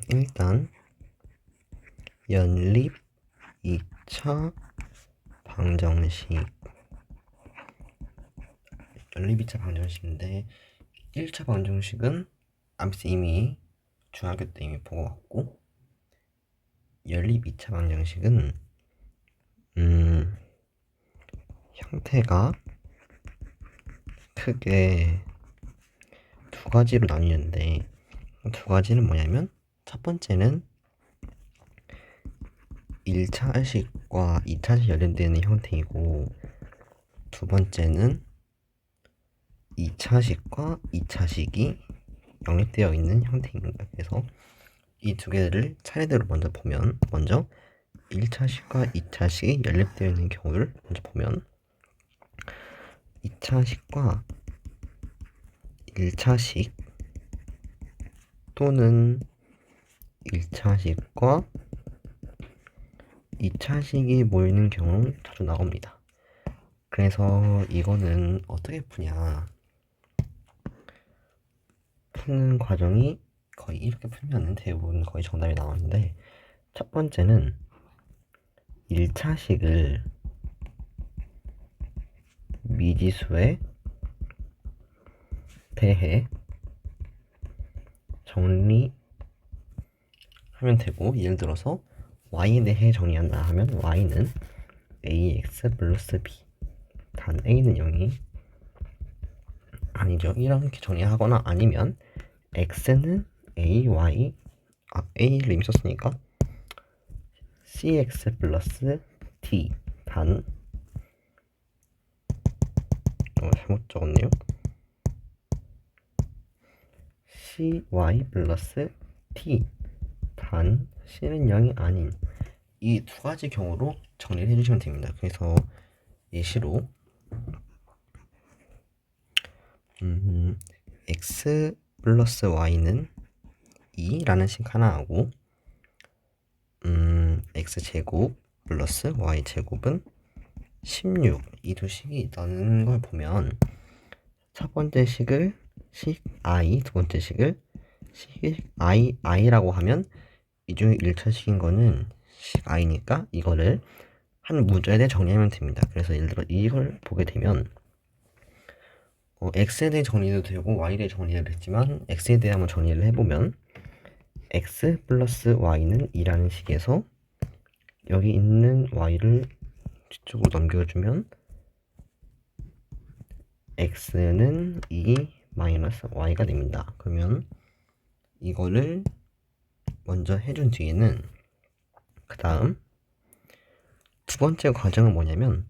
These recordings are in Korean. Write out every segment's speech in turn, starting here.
일단 연립 2차 방정식. 연립 2차 방정식인데 1차 방정식은 앞서 이미 중학교 때 이미 보고 왔고, 연립 2차 방정식은 형태가 크게 두 가지로 나뉘는데, 두 가지는 뭐냐면, 첫 번째는 1차식과 2차식 연립되는 형태이고, 두 번째는 2차식과 2차식이 연립되어 있는 형태입니다. 그래서 이 두 개를 차례대로 먼저 보면, 먼저 1차식과 2차식이 연립되어 있는 경우를 먼저 보면, 2차식과 1차식 또는 1차식과 2차식이 모이는 경우는 자주 나옵니다. 그래서 이거는 어떻게 푸냐, 푸는 과정이 거의 이렇게 풀면 대부분 거의 정답이 나오는데, 첫 번째는 1차식을 미지수에 대해 정리하면 되고, 예를 들어서 y에 대해 정리한다 하면 y는 ax 플러스 b, 단 a는 0이 아니죠. 이렇게 정리하거나, 아니면 x는 ay, a를 이미 썼으니까 cx 플러스 d, 단 잘못 적었네요. cy 플러스 t, 단 c는 0이 아닌 이 두 가지 경우로 정리를 해주시면 됩니다. 그래서 예시로 x 플러스 y는 2라는 식 하나 하고, x제곱 플러스 y제곱은 16, 이 두 식이 있다는 걸 보면, 첫 번째 식을 식 i, 두 번째 식을 식 i라고 하면 이 중에 1차식인 거는 식 i니까 이거를 한 문자에 대해 정리하면 됩니다. 그래서 예를 들어 이걸 보게 되면 x에 대해 정리도 되고 y에 대해 정리를 했지만, x에 대해 한번 정리를 해보면 x 플러스 y는 2라는 식에서 여기 있는 y를 뒤쪽으로 넘겨주면 x는 2 마이너스 y가 됩니다. 그러면 이거를 먼저 해준 뒤에는 그 다음 두 번째 과정은 뭐냐면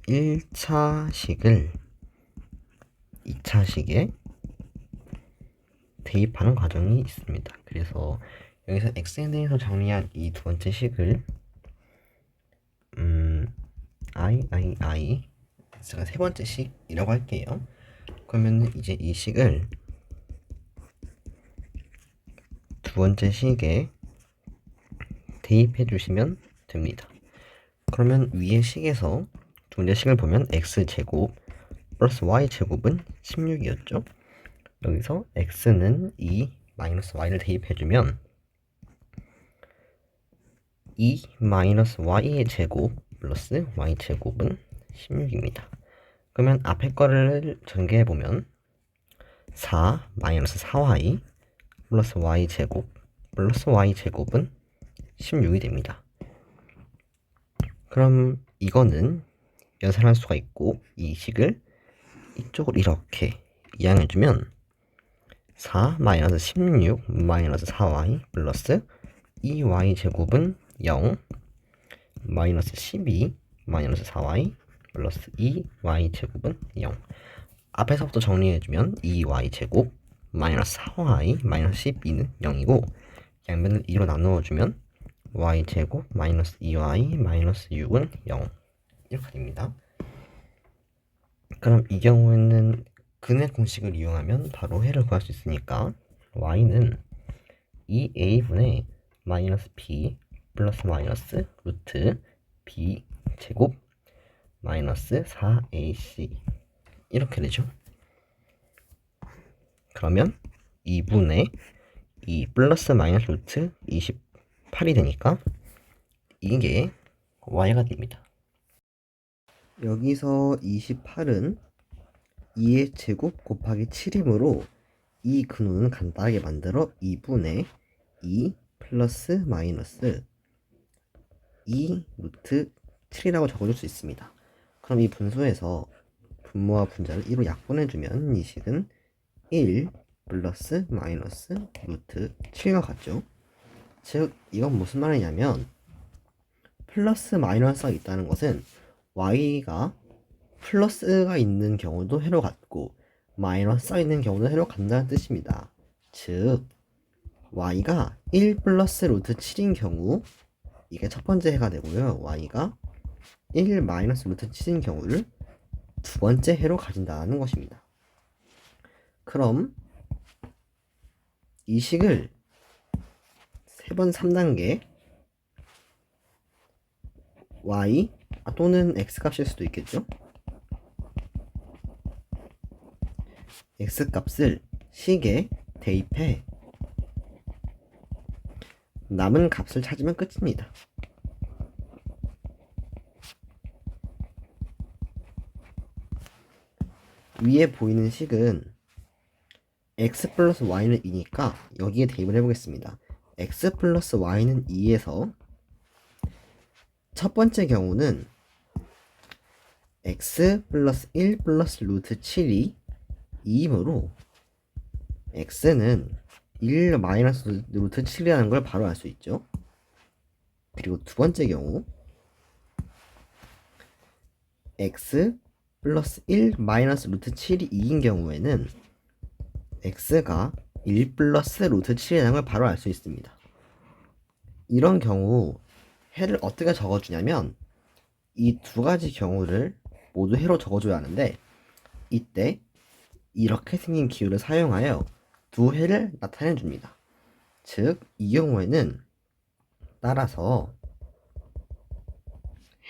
1차식을 2차식에 대입하는 과정이 있습니다. 그래서 여기서 x에 대해서 정리한 이 두 번째 식을 제가 세 번째 식이라고 할게요. 그러면 이제 이 식을 두 번째 식에 대입해 주시면 됩니다. 그러면 위의 식에서 두 번째 식을 보면 x제곱 플러스 y제곱은 16이었죠. 여기서 x는 2 마이너스 y를 대입해주면 2 마이너스 y의 제곱 플러스 y제곱은 16입니다. 그러면 앞에 거를 전개해보면 4 마이너스 4y 플러스 y제곱 플러스 y제곱은 16이 됩니다. 그럼 이거는 연산할 수가 있고, 이 식을 이쪽으로 이렇게 이항해주면 4 마이너스 16 마이너스 4y 플러스 2y 제곱은 0 마이너스 12 마이너스 4y 플러스 2y 제곱은 0. 앞에서부터 정리해주면 2y 제곱 마이너스 4y 마이너스 12는 0이고, 양변을 2로 나누어주면 y 제곱 마이너스 2y 마이너스 6은 0 이렇게 됩니다. 그럼 이 경우에는 근의 공식을 이용하면 바로 해를 구할 수 있으니까 y는 2a분의 마이너스 b 플러스 마이너스 루트 b 제곱 마이너스 4ac 이렇게 되죠. 그러면 2분의 2 플러스 마이너스 루트 28이 되니까 이게 y가 됩니다. 여기서 28은 2의 제곱 곱하기 7이므로 이 근호는 간단하게 만들어 2분의 2 플러스 마이너스 2 루트 7이라고 적어줄 수 있습니다. 그럼 이 분수에서 분모와 분자를 2로 약분해주면 이 식은 1 플러스 마이너스 루트 7과 같죠. 즉 이건 무슨 말이냐면 플러스 마이너스가 있다는 것은 y가 플러스가 있는 경우도 해로 같고 마이너스가 있는 경우도 해로 간다는 뜻입니다. 즉 y가 1 플러스 루트 7인 경우 이게 첫 번째 해가 되고요. y가 1 마이너스 루트 7인 경우를 두 번째 해로 가진다는 것입니다. 그럼 이 식을 3번 3단계 y 또는 x값일 수도 있겠죠. x값을 식에 대입해 남은 값을 찾으면 끝입니다. 위에 보이는 식은 x 플러스 y는 2니까 여기에 대입을 해보겠습니다. x 플러스 y는 2에서 첫 번째 경우는 x 플러스 1 플러스 루트 7이 2이므로 x는 1 마이너스 루트 7이라는 걸 바로 알 수 있죠. 그리고 두 번째 경우 x 플러스 1 마이너스 루트 7이 2인 경우에는 x가 1 플러스 루트 7이라는 걸 바로 알 수 있습니다. 이런 경우 해를 어떻게 적어주냐면 이 두 가지 경우를 모두 해로 적어줘야 하는데 이때 이렇게 생긴 기호를 사용하여 두 해를 나타내 줍니다. 즉 이 경우에는 따라서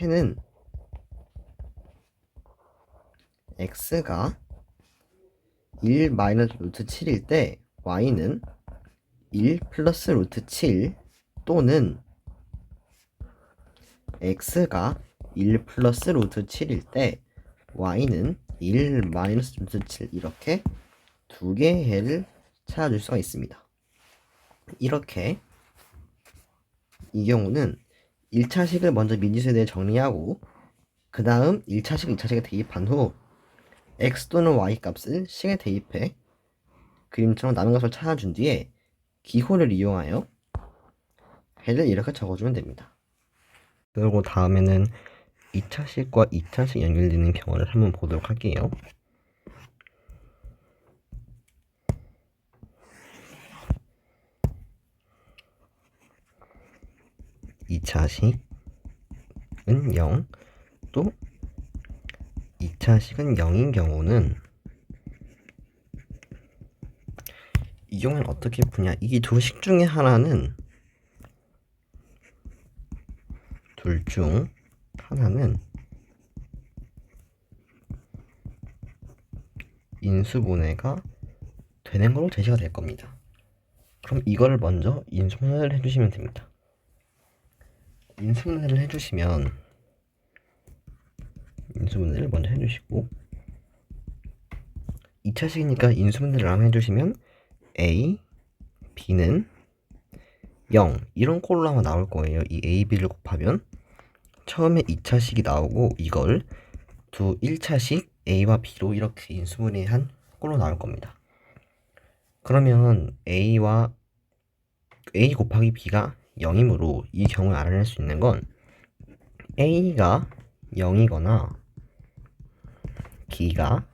해는 x가 1 마이너스 루트 7일 때 y는 1 플러스 루트 7 또는 x가 1 플러스 루트 7일 때 y는 1 마이너스 루트 7 이렇게 두 개의 해를 찾아줄 수가 있습니다. 이렇게 이 경우는 1차식을 먼저 미지수에 대해 정리하고 그 다음 1차식, 2차식에 대입한 후 x 또는 y 값을 식에 대입해 그림처럼 남은 값을 찾아준 뒤에 기호를 이용하여 해를 이렇게 적어주면 됩니다. 그리고 다음에는 2차식과 2차식 연결되는 경우를 한번 보도록 할게요. 2차식은 0, 또 2차식은 0인 경우는 이 경우는 어떻게 푸냐? 이 두 식 중에 하나는 인수분해가 되는 걸로 제시가 될 겁니다. 그럼 이거를 먼저 인수분해를 해주시면 됩니다. 인수분해를 해주시면 인수분해를 먼저 해주시고 2차식이니까 인수분해를 안 해주시면 a, b는 0 이런 꼴로 아마 나올 거예요. 이 a, b를 곱하면 처음에 2차식이 나오고 이걸 두 1차식 a와 b로 이렇게 인수분해한 꼴로 나올 겁니다. 그러면 a 곱하기 b가 0이므로 이 경우에 알아낼 수 있는 건 a가 0이거나 b가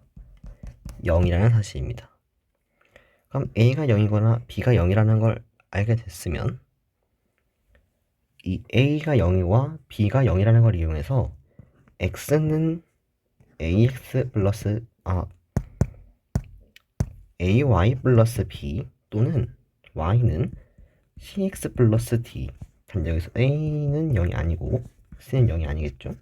0이라는 사실입니다. 그럼 a가 0이거나 b가 0이라는 걸 알게 됐으면 이 a가 0이와 b가 0이라는 걸 이용해서 x는 ax 플러스 ay 플러스 b 또는 y는 cx 플러스 d. 단지 여기서 a는 0이 아니고 c는 0이 아니겠죠.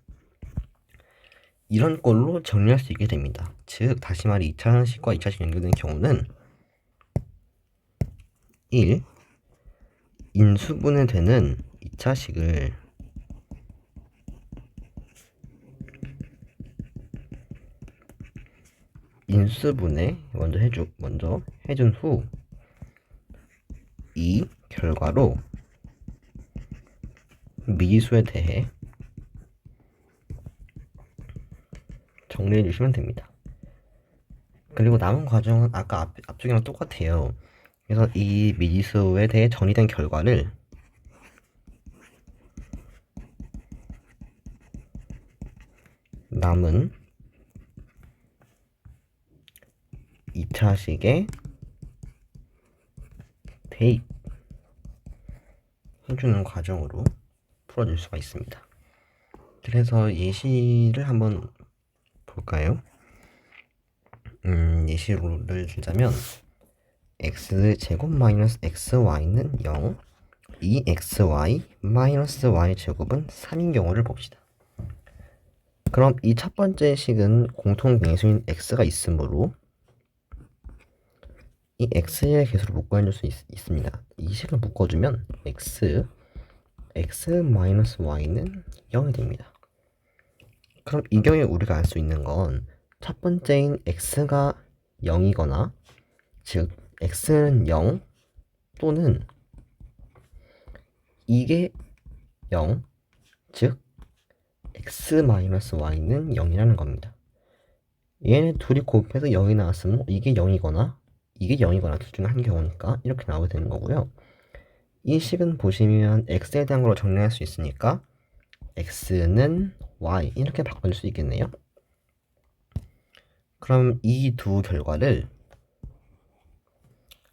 이런 꼴로 정리할 수 있게 됩니다. 즉 다시 말해 2차식과 2차식 연결된 경우는 1 인수분해 되는 2차식을 인수분해 먼저 해준 후 이 결과로 미지수에 대해 정리해 주시면 됩니다. 그리고 남은 과정은 아까 앞쪽이랑 똑같아요. 그래서 이 미지수에 대해 정리된 결과를 남은 2차식에 대입해주는 과정으로 풀어줄 수가 있습니다. 그래서 예시를 한번 볼까요? 예시를 들자면 x제곱 마이너스 xy는 0, 2xy 마이너스 y제곱은 3인 경우를 봅시다. 그럼 이 첫 번째 식은 공통계수인 x가 있으므로 이 x의 개수를 묶어줄 수 있습니다. 이 식을 묶어주면 x 마이너스 y는 0이 됩니다. 그럼 이 경우에 우리가 알 수 있는 건 첫 번째인 x가 0이거나 즉 x는 0 또는 이게 0 즉 x 마이너스 y는 0이라는 겁니다. 얘네 둘이 곱해서 0이 나왔으면 이게 0이거나 이게 0이거나 둘 중에 한 경우니까 이렇게 나오게 되는 거고요. 이 식은 보시면 x에 대한 걸로 정리할 수 있으니까 x는 y 이렇게 바꿔줄 수 있겠네요. 그럼 이 두 결과를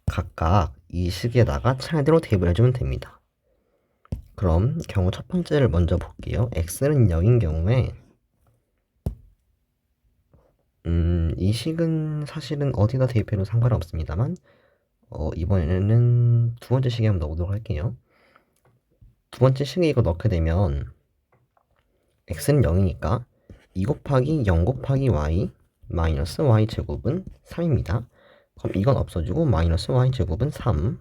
각각 이 식에다가 차례대로 대입을 해주면 됩니다. 그럼 경우 첫 번째를 먼저 볼게요. x는 0인 경우에 이 식은 사실은 어디다 대입해도 상관없습니다만 이번에는 두 번째 식에 한번 넣어보도록 할게요. 두 번째 식에 이거 넣게 되면 x는 0이니까 2 곱하기 0 곱하기 y 마이너스 y제곱은 3입니다. 그럼 이건 없어지고 마이너스 y제곱은 3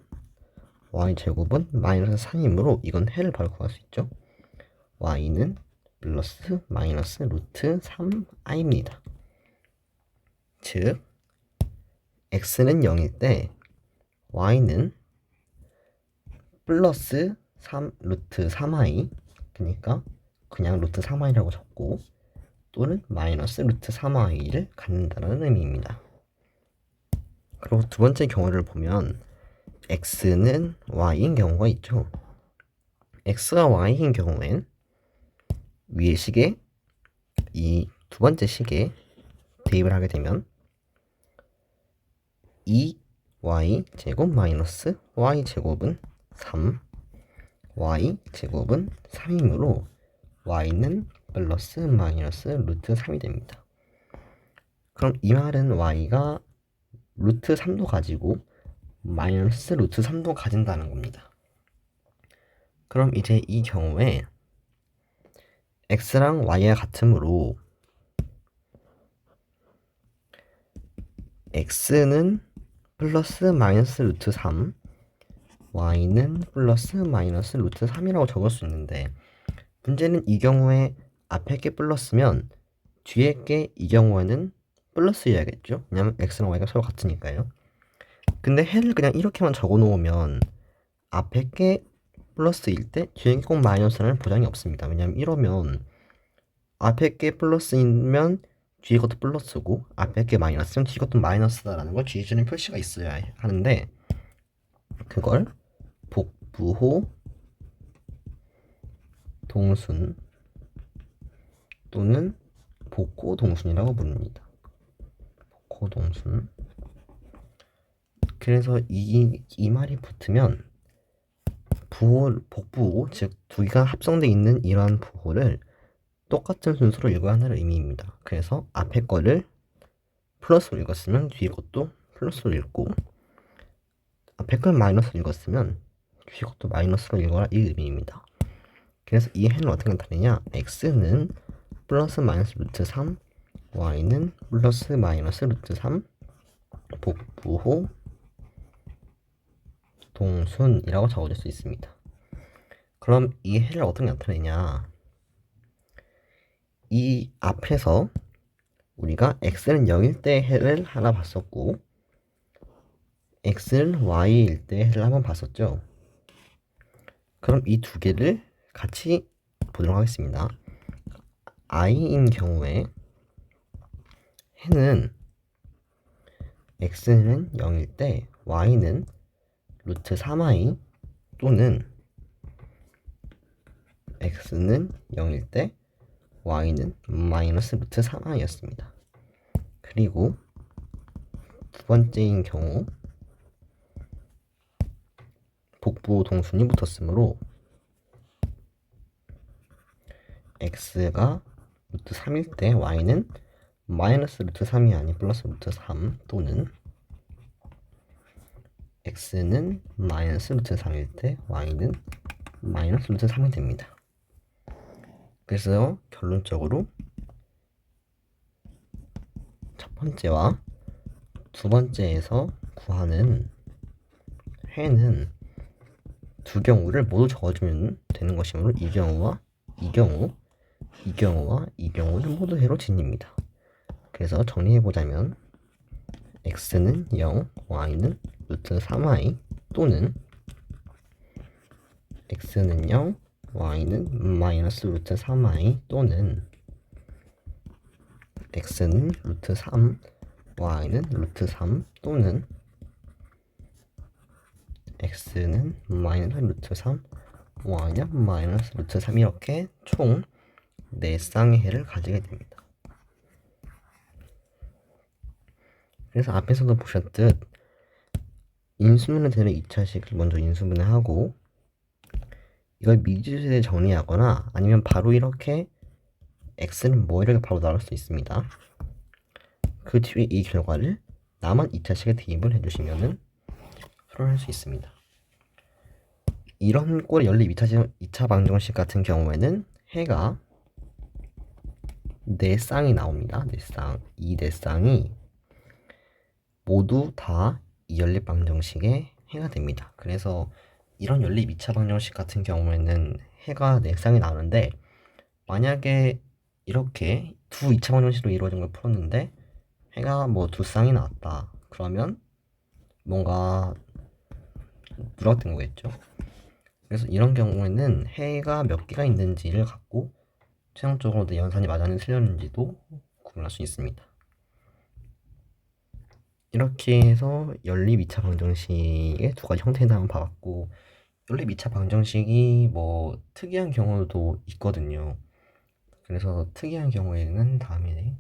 y제곱은 마이너스 3이므로 이건 해를 바로 구할 수 있죠. y는 플러스 마이너스 루트 3i입니다. 즉 x는 0일 때 y는 플러스 3 루트 3i 그러니까 그냥 루트 3i라고 적고 또는 마이너스 루트 3i를 갖는다는 의미입니다. 그리고 두 번째 경우를 보면 x는 y인 경우가 있죠. x가 y인 경우엔 위의 식에 이 두 번째 식에 대입을 하게 되면 2y 제곱 마이너스 y제곱은 3 y제곱은 3이므로 y는 플러스 마이너스 루트 3이 됩니다. 그럼 이 말은 y가 루트 3도 가지고 마이너스 루트 3도 가진다는 겁니다. 그럼 이제 이 경우에 x랑 y가 같으므로 x는 플러스 마이너스 루트 3 y는 플러스 마이너스 루트 3이라고 적을 수 있는데 문제는 이 경우에 앞에 게 플러스면 뒤에 게 이 경우에는 플러스여야겠죠. 왜냐면 x랑 y가 서로 같으니까요. 근데 해를 그냥 이렇게만 적어 놓으면 앞에 게 플러스일 때 뒤에 게 꼭 마이너스라는 보장이 없습니다. 왜냐면 이러면 앞에 게 플러스이면 뒤에 것도 플러스고 앞에 게 마이너스면 뒤에 것도 마이너스다라는 걸 뒤에주는 표시가 있어야 하는데 그걸 복부호 동순 또는 복호 동순이라고 부릅니다. 복호 동순. 그래서 이 말이 붙으면 복부호 즉 두 개가 합성되어 있는 이러한 부호를 똑같은 순서로 읽어야 한다는 의미입니다. 그래서 앞에 거를 플러스로 읽었으면 뒤에 것도 플러스로 읽고 앞에 걸 마이너스로 읽었으면 뒤에 것도 마이너스로 읽어라 이 의미입니다. 그래서 이 해는 어떻게 나타내냐 x는 플러스 마이너스 루트 3 y는 플러스 마이너스 루트 3 복부호 동순이라고 적어줄 수 있습니다. 그럼 이 해를 어떻게 나타내냐? 이 앞에서 우리가 x는 0일 때 해를 하나 봤었고 x는 y일 때 해를 한번 봤었죠. 그럼 이 두 개를 같이 보도록 하겠습니다. i인 경우에 해는 x는 0일 때 y는 루트 3i 또는 x는 0일 때 y는 마이너스 루트 3i였습니다. 그리고 두 번째인 경우 복부 동순이 붙었으므로 x가 루트 3일 때 y는 마이너스 루트 3이 아닌 플러스 루트 3 또는 x는 마이너스 루트 3일 때 y는 마이너스 루트 3이 됩니다. 그래서 결론적으로 첫 번째와 두 번째에서 구하는 해는 두 경우를 모두 적어주면 되는 것이므로 이 경우와 이 경우, 이 경우와 이 경우를 모두 해로 지닙니다. 그래서 정리해보자면 x는 0, y는 루트 3i 또는 x는 0, y는 마이너스 루트 3i 또는 x는 루트 3, y는 루트 3 또는 x는 마이너스 루트 3, y는 마이너스 루트 3 이렇게 총 4쌍의 해를 가지게 됩니다. 그래서 앞에서도 보셨듯 인수분해 되는 2차식을 먼저 인수분해하고 이걸 미지수에 정리하거나 아니면 바로 이렇게 x는 뭐 이렇게 바로 나올 수 있습니다. 그 뒤에 이 결과를 남은 2차식에 대입을 해주시면은 풀어낼 수 있습니다. 이런 꼴의 연립 2차 방정식 같은 경우에는 해가 4쌍이 나옵니다. 4쌍. 이 4쌍이 모두 다 이 연립 방정식의 해가 됩니다. 그래서 이런 연립 2차 방정식 같은 경우에는 해가 4쌍이 나오는데 만약에 이렇게 두 2차 방정식으로 이루어진 걸 풀었는데 해가 뭐 2쌍이 나왔다. 그러면 뭔가 누락된 거겠죠. 그래서 이런 경우에는 해가 몇 개가 있는지를 갖고 최종적으로 내 연산이 맞았는지 틀렸는지도 구분할 수 있습니다. 이렇게 해서 연립 2차 방정식의 두 가지 형태를 한번 봐봤고 연립 2차 방정식이 뭐 특이한 경우도 있거든요. 그래서 특이한 경우에는 다음에